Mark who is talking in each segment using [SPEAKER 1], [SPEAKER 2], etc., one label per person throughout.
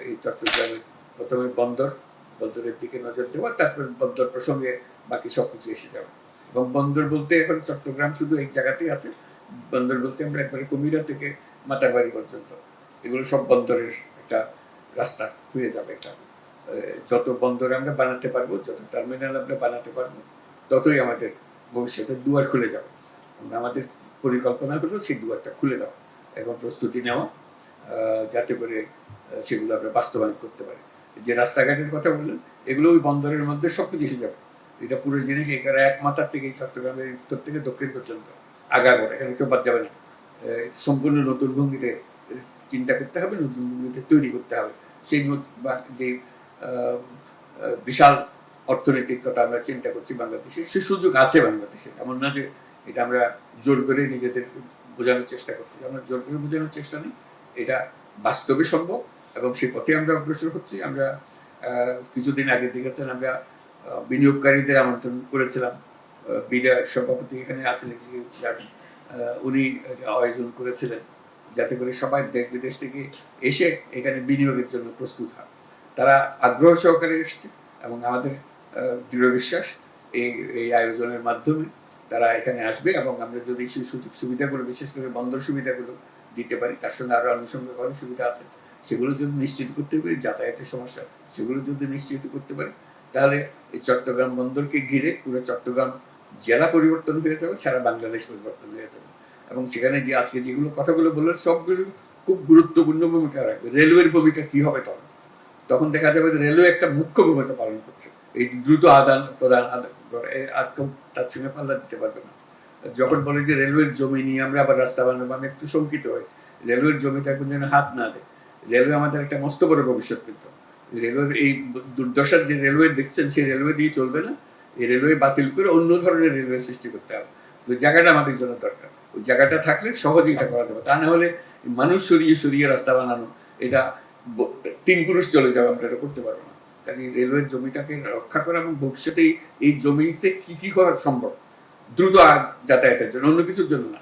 [SPEAKER 1] এই চট্টগ্রামের প্রথমে বন্দরের দিকে নজর দেওয়া, তারপর বন্দর প্রসঙ্গে বাকি সবকিছু এসে যাবে। এবং বন্দর বলতে এখন চট্টগ্রাম শুধু এই জায়গাতেই আছে, বন্দর বলতে আমরা একবারে কুমিরা থেকে মাতাবাড়ি পর্যন্ত এগুলো সব বন্দরের একটা রাস্তা হয়ে যাবে। এটা যত বন্দর আমরা বানাতে পারবো, যত টার্মিনাল আমরা বানাতে পারবো, ততই আমাদের ভবিষ্যতে দুয়ার খুলে যাবে। আমাদের পরিকল্পনা হলো সেই দুয়ারটা খুলে দেওয়া, এখন প্রস্তুতি নেওয়া, যাতে করে সেগুলো আমরা বাস্তবায়ন করতে পারি। যে রাস্তাঘাটের কথা বললেন, এগুলো ওই বন্দরের মধ্যে সবকিছু এসে যাবে। এটা পুরো জিনিস এখানে এক মাথার থেকে চট্টগ্রামের উত্তর থেকে দক্ষিণ পর্যন্ত আগাগোড়া, এখানে কেউ বাদ যাবে না। সম্পূর্ণ নতুন ভঙ্গিতে চিন্তা করতে হবে, নতুন ভঙ্গিতে তৈরি করতে হবে। সেই যে বিশাল অর্থনৈতিক কথা আমরা চিন্তা করছি বাংলাদেশে, সে সুযোগ আছে বাংলাদেশে। এমন না যে এটা আমরা জোর করে নিজেদের বোঝানোর চেষ্টা করছি, আমরা জোর করে বোঝানোর চেষ্টা নেই, এটা বাস্তবে সম্ভব এবং সেই পথে আমরা অগ্রসর হচ্ছি। আমরা কিছুদিন আগে দেখেছেন আমরা বিনিয়োগকারীদের আমন্ত্রণ করেছিলাম, বিডা সভাপতি এখানে আছেন, উনি আয়োজন করেছিলেন যাতে করে সবাই দেশ বিদেশ থেকে এসে এখানে বিনিয়োগের জন্য প্রস্তুত হয়। তারা আগ্রহ সহকারে এসছে এবং আমাদের দৃঢ় বিশ্বাস এই আয়োজনের মাধ্যমে তারা এখানে আসবে এবং আমরা যদি সেই সুযোগ সুবিধাগুলো, বিশেষ করে বন্দর সুবিধাগুলো দিতে পারি, তার সঙ্গে আরো আনুষঙ্গিক অনেক সুবিধা আছে, সেগুলো যদি নিশ্চিত করতে পারি, যাতায়াতের সমস্যা সেগুলো যদি নিশ্চিত করতে পারি, তাহলে এই চট্টগ্রাম বন্দরকে ঘিরে পুরো চট্টগ্রাম জেলা পরিবর্তন হয়ে যাবে, সারা বাংলাদেশ পরিবর্তন হয়ে যাবে। এবং সেখানে যে আজকে যেগুলো কথাগুলো বললেন সবগুলো খুব গুরুত্বপূর্ণ ভূমিকা রাখবে। রেলওয়ের ভূমিকা কি হবে তখন? তখন দেখা যাবে যে রেলওয়ে একটা মুখ্য ভূমিকা পালন করছে। এই দ্রুত আদান প্রদান আর কেউ তার সঙ্গে পাল্লা দিতে পারবে না। যখন বলে যে রেলওয়ের জমি নিয়ে আমরা আবার রাস্তা বানাবো, আমি একটু শঙ্কিত হই। রেলওয়ের জমিতে এখন যেন হাত না দেয়। রেলওয়ে আমাদের একটা মস্ত বড় ভবিষ্যৎ, কিন্তু রেলওয়ের এই দুর্দশার যে রেলওয়ে দেখছেন, সেই রেলওয়ে দিয়ে চলবে না। এই রেলওয়ে বাতিল করে অন্য ধরনের রেলওয়ে সৃষ্টি করতে হবে। তো জায়গাটা আমাদের জন্য দরকার, ওই জায়গাটা থাকলে সহজেই এটা করা যাবে। তা না হলে মানুষ সরিয়ে সরিয়ে রাস্তা বানানো, এটা 3 পুরুষ চলে যাবে, আমরা এটা করতে পারবো না। কাজে রেলওয়ের জমিটাকে রক্ষা করা এবং ভবিষ্যতে এই জমিতে কি কি করা সম্ভব দ্রুত যাতায়াতের জন্য, অন্য কিছুর জন্য না।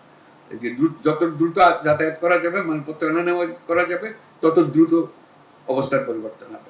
[SPEAKER 1] যে যত দ্রুত যাতায়াত করা যাবে, মালপত্র আনা নেওয়া করা যাবে, তত দ্রুত অবস্থার পরিবর্তন হবে।